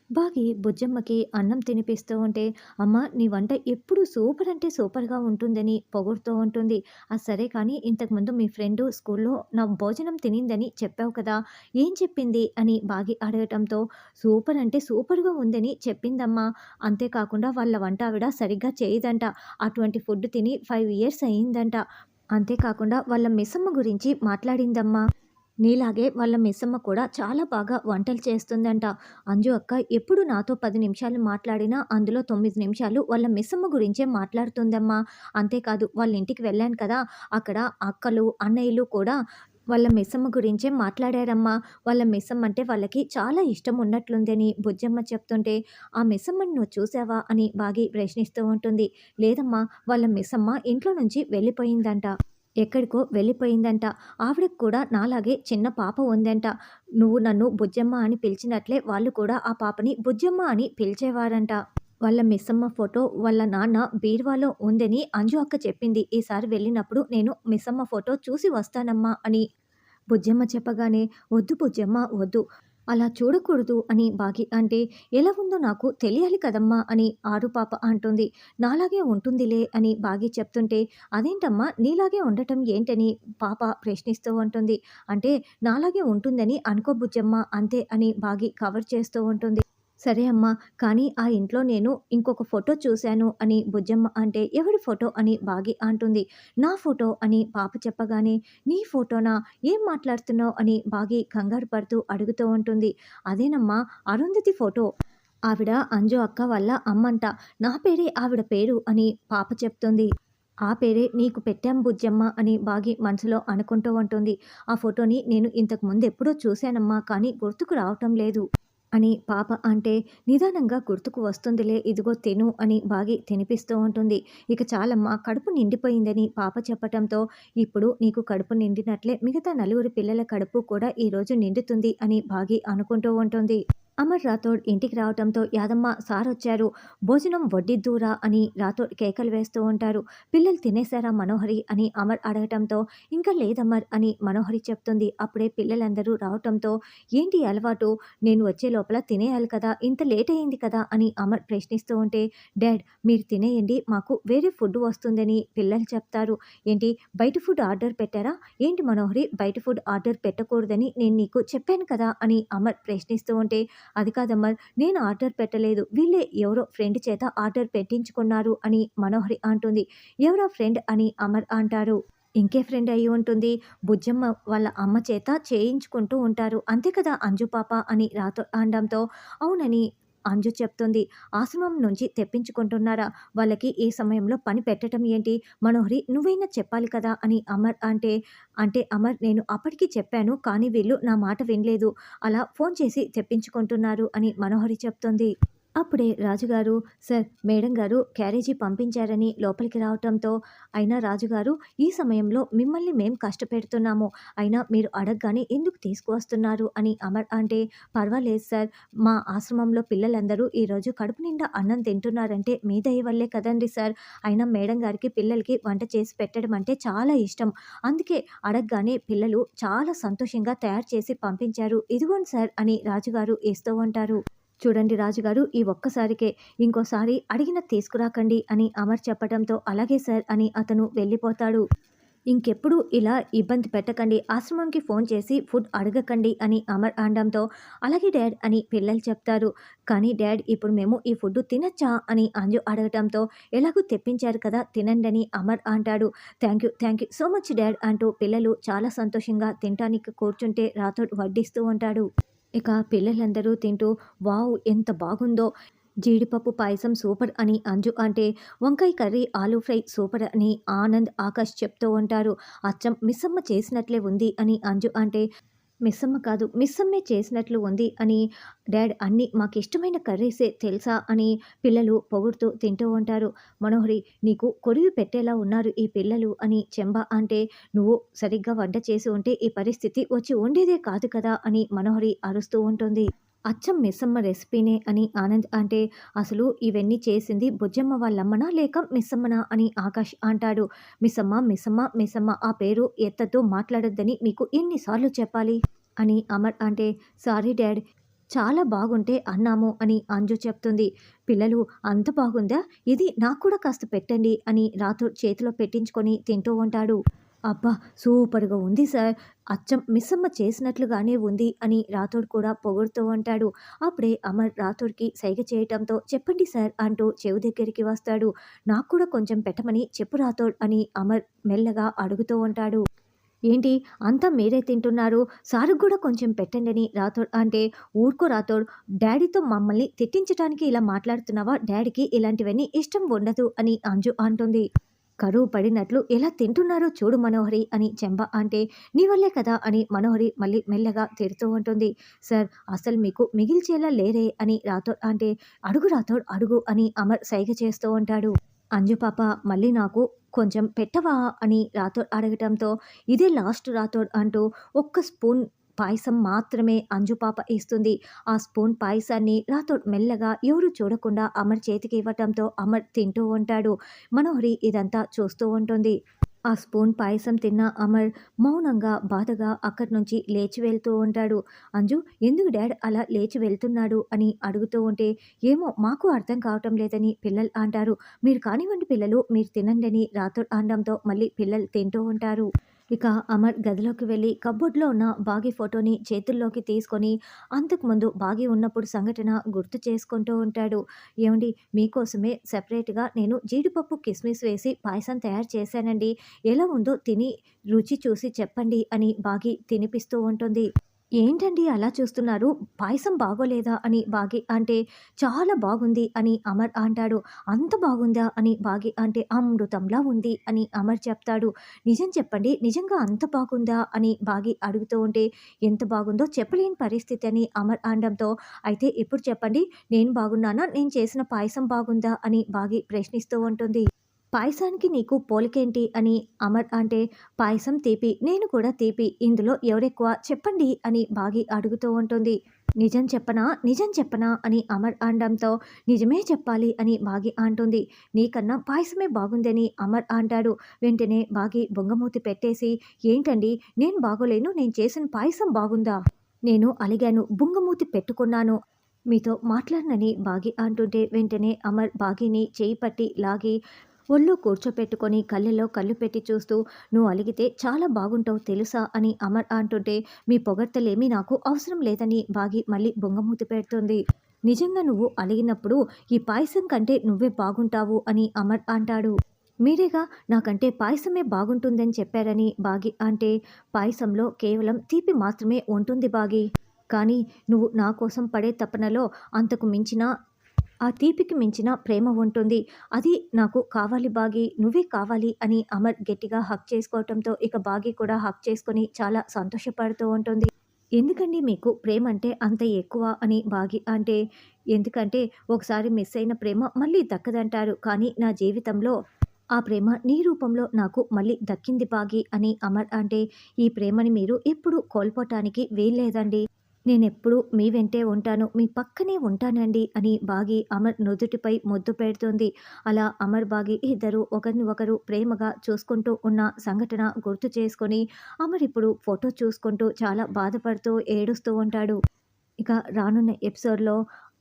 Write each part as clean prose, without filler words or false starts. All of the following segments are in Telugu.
బాగి బుజ్జమ్మకి అన్నం తినిపిస్తూ ఉంటే, "అమ్మ నీ వంట ఎప్పుడు సూపర్ అంటే సూపర్‌గా ఉంటుందని" పొగుడుతూ ఉంటుంది. సరే కానీ ఇంతకుముందు మీ ఫ్రెండు స్కూల్లో నా భోజనం తినిందని చెప్పావు కదా! ఏం చెప్పింది?" అని బాగి అడగటంతో, "సూపర్ అంటే సూపర్‌గా ఉందని చెప్పిందమ్మా. అంతేకాకుండా వాళ్ళ వంట ఆవిడ సరిగ్గా చేయదంట. అటువంటి ఫుడ్ తిని 5 ఇయర్స్ అయిందంట. అంతేకాకుండా వాళ్ళ మిస్సమ్మ గురించి మాట్లాడిందమ్మా. నీలాగే వాళ్ళ మిస్సమ్మ కూడా చాలా బాగా వంటలు చేస్తుందంట. అంజు అక్క ఎప్పుడు నాతో 10 నిమిషాలు మాట్లాడినా అందులో 9 నిమిషాలు వాళ్ళ మిస్సమ్మ గురించే మాట్లాడుతుందమ్మా. అంతేకాదు వాళ్ళ ఇంటికి వెళ్ళాను కదా! అక్కడ అక్కలు, అన్నయ్యలు కూడా వాళ్ళ మిస్సమ్మ గురించే మాట్లాడారమ్మా. వాళ్ళ మిస్సమ్మ అంటే వాళ్ళకి చాలా ఇష్టం ఉన్నట్లుందని బుజ్జమ్మ చెప్తుంటే, "ఆ మిస్సమ్మని నువ్వు చూసావా?" అని బాగి ప్రశ్నిస్తూ ఉంటుంది. "లేదమ్మా వాళ్ళ మిస్సమ్మ ఇంట్లో నుంచి వెళ్ళిపోయిందంట. ఎక్కడికో వెళ్ళిపోయిందంట. ఆవిడకి కూడా నాలాగే చిన్న పాప ఉందంట. నువ్వు నన్ను బుజ్జమ్మ అని పిలిచినట్లే వాళ్ళు కూడా ఆ పాపని బుజ్జమ్మ అని పిలిచేవారంట. వాళ్ళ మిస్సమ్మ ఫోటో వాళ్ళ నాన్న బీరువాలో ఉందని అంజు అక్క చెప్పింది. ఈసారి వెళ్ళినప్పుడు నేను మిస్సమ్మ ఫోటో చూసి వస్తానమ్మా" అని బుజ్జమ్మ చెప్పగానే, "వద్దు బుజ్జమ్మ వద్దు. అలా చూడకూడదు" అని బాగి అంటే, "ఎలా ఉందో నాకు తెలియాలి కదమ్మా" అని ఆరు పాప అంటుంది. "నాలాగే ఉంటుందిలే" అని బాగి చెప్తుంటే, "అదేంటమ్మా నీలాగే ఉండటం ఏంటని" పాప ప్రశ్నిస్తూ ఉంటుంది. అంటే, "నాలాగే ఉంటుందని అనుకో బుజ్జమ్మ అంతే" అని బాగి కవర్ చేస్తూ ఉంటుంది. "సరే అమ్మా! కానీ ఆ ఇంట్లో నేను ఇంకొక ఫోటో చూశాను" అని బుజ్జమ్మ అంటే, "ఎవరి ఫోటో?" అని బాగి అంటుంది. "నా ఫోటో" అని పాప చెప్పగానే, "నీ ఫోటోనా? ఏం మాట్లాడుతున్నావు?" అని బాగి కంగారు పడుతూ అడుగుతూ ఉంటుంది. "అదేనమ్మా అరుంధతి ఫోటో. ఆవిడ అంజు అక్క వాళ్ళ అమ్మంట. నా పేరే ఆవిడ పేరు" అని పాప చెప్తుంది. "ఆ పేరే నీకు పెట్టాం బుజ్జమ్మ" అని బాగి మనసులో అనుకుంటూ ఉంటుంది. "ఆ ఫోటోని నేను ఇంతకు ముందెప్పుడో చూశానమ్మా కానీ గుర్తుకు రావటం లేదు" అని పాప అంటే, "నిదానంగా గుర్తుకు వస్తుందిలే ఇదిగో తిను" అని బాగి తినిపిస్తూ ఉంటుంది. "ఇక చాలమ్మా కడుపు నిండిపోయిందని" పాప చెప్పటంతో, "ఇప్పుడు నీకు కడుపు నిండినట్లే మిగతా నలుగురి పిల్లల కడుపు కూడా ఈరోజు నిండుతుంది" అని బాగి అనుకుంటూ ఉంటుంది. అమర్ రాథోడ్ ఇంటికి రావటంతో, "యాదమ్మ సారొచ్చారు. భోజనం వడ్డిద్దురా" అని రాథోడ్ కేకలు వేస్తూ ఉంటారు. "పిల్లలు తినేశారా మనోహరి?" అని అమర్ అడగటంతో, "ఇంకా లేదమర్" అని మనోహరి చెప్తుంది. అప్పుడే పిల్లలందరూ రావటంతో, "ఏంటి ఈ అలవాటు? నేను వచ్చే లోపల తినేయాలి కదా! ఇంత లేట్ అయింది కదా!" అని అమర్ ప్రశ్నిస్తూ ఉంటే, "డాడ్ మీరు తినేయండి మాకు వేరే ఫుడ్ వస్తుందని" పిల్లలు చెప్తారు. "ఏంటి బయట ఫుడ్ ఆర్డర్ పెట్టారా? ఏంటి మనోహరి బయట ఫుడ్ ఆర్డర్ పెట్టకూడదని నేను నీకు చెప్పాను కదా!" అని అమర్ ప్రశ్నిస్తూ ఉంటే, "అది కాదమర్ నేను ఆర్డర్ పెట్టలేదు. వీళ్ళే ఎవరో ఫ్రెండ్ చేత ఆర్డర్ పెట్టించుకున్నారు" అని మనోహరి అంటుంది. "ఎవరా ఫ్రెండ్?" అని అమర్ అంటారు. "ఇంకే ఫ్రెండ్ అయ్యి ఉంటుంది. బుజ్జమ్మ వాళ్ళ అమ్మ చేత చేయించుకుంటూ ఉంటారు. అంతే కదా అంజు పాప" అని రాతో అనడంతో, "అవునని" అంజు చెప్తుంది. "ఆశ్రమం నుంచి తెప్పించుకుంటున్నారా? వాళ్ళకి ఈ సమయంలో పని పెట్టటం ఏంటి? మనోహరి నువ్వైనా చెప్పాలి కదా!" అని అమర్ అంటే, "అంటే అమర్ నేను అప్పటికి చెప్పాను. కానీ వీళ్ళు నా మాట వినలేదు. అలా ఫోన్ చేసి తెప్పించుకుంటున్నారు" అని మనోహరి చెప్తుంది. అప్పుడే రాజుగారు, "సార్ మేడం గారు క్యారేజీ పంపించారని" లోపలికి రావటంతో, "అయినా రాజుగారు ఈ సమయంలో మిమ్మల్ని మేం కష్టపెడుతున్నాము. అయినా మీరు అడగగానే ఎందుకు తీసుకువస్తున్నారు" అని అమర్ అంటే, "పర్వాలేదు సార్. మా ఆశ్రమంలో పిల్లలందరూ ఈరోజు కడుపు నిండా అన్నం తింటున్నారంటే మీ దయ వల్లే కదండీ సార్. అయినా మేడం గారికి పిల్లలకి వంట చేసి పెట్టడం అంటే చాలా ఇష్టం. అందుకే అడగగానే పిల్లలు చాలా సంతోషంగా తయారు చేసి పంపించారు. ఇదిగోండి సార్" అని రాజుగారు ఇస్తూ ఉంటారు. "చూడండి రాజుగారు ఈ ఒక్కసారికే. ఇంకోసారి అడిగినది తీసుకురాకండి" అని అమర్ చెప్పటంతో, "అలాగే సార్" అని అతను వెళ్ళిపోతాడు. "ఇంకెప్పుడు ఇలా ఇబ్బంది పెట్టకండి. ఆశ్రమంకి ఫోన్ చేసి ఫుడ్ అడగకండి" అని అమర్ అనడంతో, "అలాగే డాడ్" అని పిల్లలు చెప్తారు. "కానీ డాడ్ ఇప్పుడు మేము ఈ ఫుడ్ తినచ్చా?" అని అంజు అడగటంతో, "ఎలాగూ తెప్పించారు కదా తినండని" అమర్ అంటాడు. Thank you so much dad" అంటూ పిల్లలు చాలా సంతోషంగా తినటానికి కూర్చుంటే రాథోడ్ వడ్డిస్తూ ఉంటాడు. ఇక పిల్లలందరూ తింటూ, "వావ్! ఎంత బాగుందో! జీడిపప్పు పాయసం సూపర్" అని అంజు అంటే, "వంకాయ కర్రీ, ఆలూ ఫ్రై సూపర్" అని ఆనంద్, ఆకాష్ చెప్తూ ఉంటారు. "అచ్చం మిస్సమ్మ చేసినట్లే ఉంది" అని అంజు అంటే, "మిస్సమ్మ కాదు మిస్సమ్మే చేసినట్లు ఉంది" అని, "డాడ్ అన్నీ మాకిష్టమైన కర్రీసే తెలుసా" అని పిల్లలు పొగుడుతూ తింటూ ఉంటారు. మనోహరి, "నీకు కొరివి పెట్టేలా ఉన్నారు ఈ పిల్లలు" అని చెంబ అంటే, "నువ్వు సరిగ్గా వంట చేసి ఉంటే ఈ పరిస్థితి వచ్చి ఉండేదే కాదు కదా" అని మనోహరి అరుస్తూ ఉంటుంది. "అచ్చం మిస్సమ్మ రెసిపీనే" అని ఆనంద్ అంటే, "అసలు ఇవన్నీ చేసింది బుజ్జమ్మ వాళ్ళమ్మనా లేక మిస్సమ్మనా" అని ఆకాష్ అంటాడు. మిస్సమ్మ ఆ పేరు ఎత్తద్దు మాట్లాడొద్దని మీకు ఎన్ని సార్లు చెప్పాలి" అని అమర్ అంటే, "సారీ డాడ్ చాలా బాగుంటే అన్నాము అని అంజు చెప్తుంది. పిల్లలు అంత బాగుందా? ఇది నాకు కూడా కాస్త పెట్టండి అని రాథోడ్ చేతిలో పెట్టించుకొని తింటూ ఉంటాడు. అబ్బా! సూపర్‌గా ఉంది సార్. అచ్చం మిస్సమ్మ చేసినట్లుగానే ఉంది అని రాథోడ్ కూడా పొగుడుతూ ఉంటాడు. అప్పుడే అమర్ రాథోడ్‌కి సైగ చేయటంతో చెప్పండి సార్ అంటూ చెవి దగ్గరికి వస్తాడు. నాకు కూడా కొంచెం పెట్టమని చెప్పు రాథోడ్ అని అమర్ మెల్లగా అడుగుతూ ఉంటాడు. ఏంటి అంతా మీరే తింటున్నారు. సార్‌కి గూడా కొంచెం పెట్టండని రాథోడ్ అంటే, ఊరుకో రాథోడ్ డ్యాడీతో మమ్మల్ని తిట్టించటానికి ఇలా మాట్లాడుతున్నావా? డ్యాడీకి ఇలాంటివన్నీ ఇష్టం ఉండదు అని అంజు అంటుంది. కరువు పడినట్లు ఎలా తింటున్నారో చూడు మనోహరి అని చెంబ అంటే, నీ వల్లే కదా అని మనోహరి మళ్ళీ మెల్లగా తిడుతూ ఉంటుంది. సార్ అసలు మీకు మిగిల్చేలా లేరే అని రాథోడ్ అంటే, అడుగు రాథోడ్ అడుగు అని అమర్ సైగ చేస్తూ ఉంటాడు. అంజు పాప మళ్ళీ నాకు కొంచెం పెట్టవా అని రాథోడ్ అడగటంతో, ఇదే లాస్ట్ రాథోడ్ అంటూ ఒక్క స్పూన్ పాయసం మాత్రమే అంజు పాప ఇస్తుంది. ఆ స్పూన్ పాయసాన్ని రాథోడ్ మెల్లగా ఎవరు చూడకుండా అమర్ చేతికి ఇవ్వటంతో అమర్ తింటూ ఉంటాడు. మనోహరి ఇదంతా చూస్తూ ఉంటుంది. ఆ స్పూన్ పాయసం తిన్న అమర్ మౌనంగా, బాధగా అక్కడి నుంచి లేచి వెళ్తూ ఉంటాడు. అంజు ఎందుకు డాడ్ అలా లేచి వెళ్తున్నాడు అని అడుగుతూ ఉంటే, ఏమో మాకు అర్థం కావటం లేదని పిల్లలు అంటారు. మీరు కానివ్వండి పిల్లలు, మీరు తినండని రాథోడ్ అనడంతో మళ్ళీ పిల్లలు తింటూ ఉంటారు. ఇక అమర్ గదిలోకి వెళ్ళి కబోర్డ్‌లో ఉన్న బాగీ ఫోటోని చేతుల్లోకి తీసుకొని అంతకుముందు బాగీ ఉన్నప్పుడు సంఘటన గుర్తు చేసుకుంటూ ఉంటాడు. ఏవండీ మీకోసమే సెపరేట్‌గా నేను జీడిపప్పు, కిస్మిస్ వేసి పాయసం తయారు చేశానండి. ఎలా ఉందో తిని రుచి చూసి చెప్పండి అని బాగీ తినిపిస్తూ ఉంటుంది. ఏంటండి అలా చూస్తున్నారు? పాయసం బాగోలేదా? అని బాగి అంటే, చాలా బాగుంది అని అమర్ అంటాడు. అంత బాగుందా? అని బాగి అంటే, అమృతంలా ఉంది అని అమర్ చెప్తాడు. నిజం చెప్పండి. నిజంగా అంత బాగుందా? అని బాగి అడుగుతూ ఉంటే, ఎంత బాగుందో చెప్పలేని పరిస్థితి అని అమర్ అనడంతో, అయితే ఇప్పుడు చెప్పండి నేను బాగున్నానా? నేను చేసిన పాయసం బాగుందా? అని బాగి ప్రశ్నిస్తూ ఉంటుంది. పాయసానికి నీకు పోలికేంటి అని అమర్ అంటే, పాయసం తీపి, నేను కూడా తీపి. ఇందులో ఎవరెక్కువ చెప్పండి అని బాగి అడుగుతూ ఉంటుంది. నిజం చెప్పనా? నిజం చెప్పనా? అని అమర్ అనడంతో, నిజమే చెప్పాలి అని బాగి అంటుంది. నీకన్నా పాయసమే బాగుందని అమర్ అంటాడు. వెంటనే బాగి బొంగమూతి పెట్టేసి, ఏంటండి నేను బాగోలేను, నేను చేసిన పాయసం బాగుందా? నేను అలిగాను, బుంగమూతి పెట్టుకున్నాను. మీతో మాట్లాడనని బాగి అంటుంటే వెంటనే అమర్ బాగిని చేయి పట్టి లాగి ఒళ్ళో కూర్చోపెట్టుకొని కళ్ళలో కళ్ళు పెట్టి చూస్తూ, నువ్వు అలిగితే చాలా బాగుంటావు తెలుసా అని అమర్ అంటుంటే, మీ పొగడ్తలేమీ నాకు అవసరం లేదని బాగి మళ్ళీ బొంగమూతి పెడుతుంది. నిజంగా నువ్వు అలిగినప్పుడు ఈ పాయసం కంటే నువ్వే బాగుంటావు అని అమర్ అంటాడు. మీరేగా నాకంటే పాయసమే బాగుంటుందని చెప్పారని బాగి అంటే, పాయసంలో కేవలం తీపి మాత్రమే ఉంటుంది బాగి. కానీ నువ్వు నా కోసం పడే తపనలో అంతకు మించిన ఆ తీపికి మించిన ప్రేమ ఉంటుంది. అది నాకు కావాలి బాగి, నువ్వే కావాలి అని అమర్ గట్టిగా హగ్ చేసుకోవటంతో ఇక బాగి కూడా హగ్ చేసుకొని చాలా సంతోషపడుతూ ఉంటుంది. ఎందుకండి మీకు ప్రేమంటే అంత ఎక్కువ అని బాగి అంటే, ఎందుకంటే ఒకసారి మిస్ అయిన ప్రేమ మళ్ళీ దక్కదంటారు. కానీ నా జీవితంలో ఆ ప్రేమ నీ రూపంలో నాకు మళ్ళీ దక్కింది బాగి అని అమర్ అంటే, ఈ ప్రేమని మీరు ఎప్పుడు కోల్పోటానికి వీల్లేదండి. నేనెప్పుడూ మీ వెంటే ఉంటాను. మీ పక్కనే ఉంటానండి అని బాగి అమర్ నుదుటిపై ముద్దు పెడుతుంది. అలా అమర్, బాగి ఇద్దరు ఒకరిని ఒకరు ప్రేమగా చూసుకుంటూ ఉన్న సంఘటన గుర్తు చేసుకొని అమర్ ఇప్పుడు ఫోటో చూసుకుంటూ చాలా బాధపడుతూ ఏడుస్తూ ఉంటాడు. ఇక రానున్న ఎపిసోడ్‌లో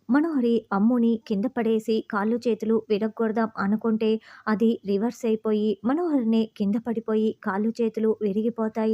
మనోహరి అమ్ముని కింద పడేసి కాళ్ళు చేతులు విరగ్గొడదాం అనుకుంటే అది రివర్స్ అయిపోయి మనోహరినే కింద పడిపోయి కాళ్ళు చేతులు విరిగిపోతాయి.